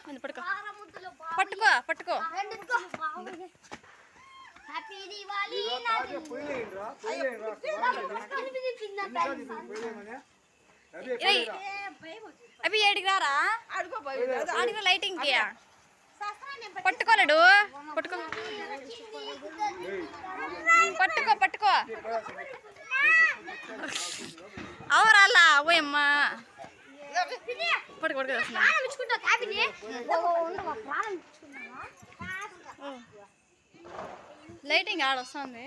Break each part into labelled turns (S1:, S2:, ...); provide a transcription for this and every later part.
S1: పట్టుకో పట్టుకో పట్టుకో. అవి ఏడికి రారా ఆడుకో లైటింగ్ కి పట్టుకోలేడు. పట్టుకో పట్టుకో పట్టుకో అవరాలా ఓయమ్మా పట్టుకో లైటింగ్ ఆడొస్తుంది.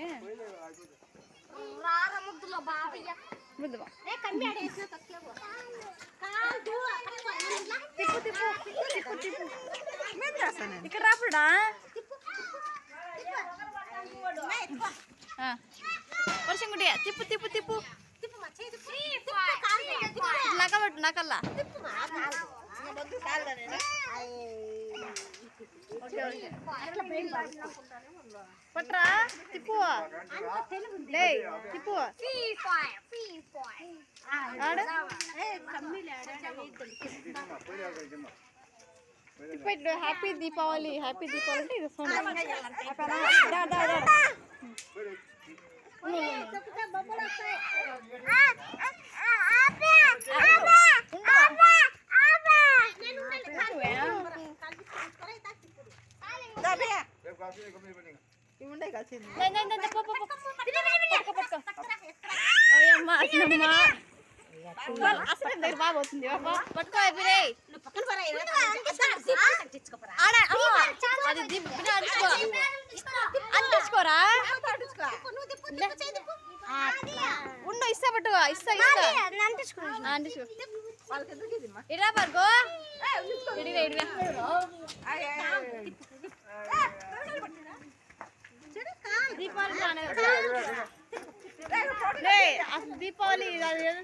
S1: ఇక్కడ రాపుడా వర్షం గుడి తిప్పు తిప్పు తిప్పు నకబట్టు నకల్లా పట్రా తిప్పు లే తిప్పు ఇప్పుడు హ్యాపీ దీపావళి హ్యాపీ దీపావళి అంటే ఇది అసలు దగ్గర బాగా అవుతుంది పట్టుకో అది అంటించుకోరా ఉండు ఇస్తా పట్టుకో ఇస్తా అంటించుకో ఇరా పడుకో ఇడిగా ఇడిగా దీపావళి అసలు దీపావళి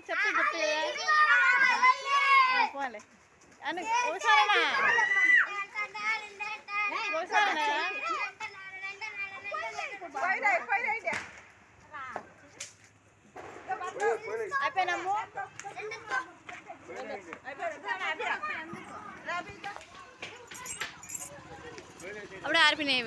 S1: చెప్తే చెప్తే పోలే అని ఒకసారేనా ఒకసారేనా అయిపోయినాము అప్పుడే ఆరిపోయినాయి.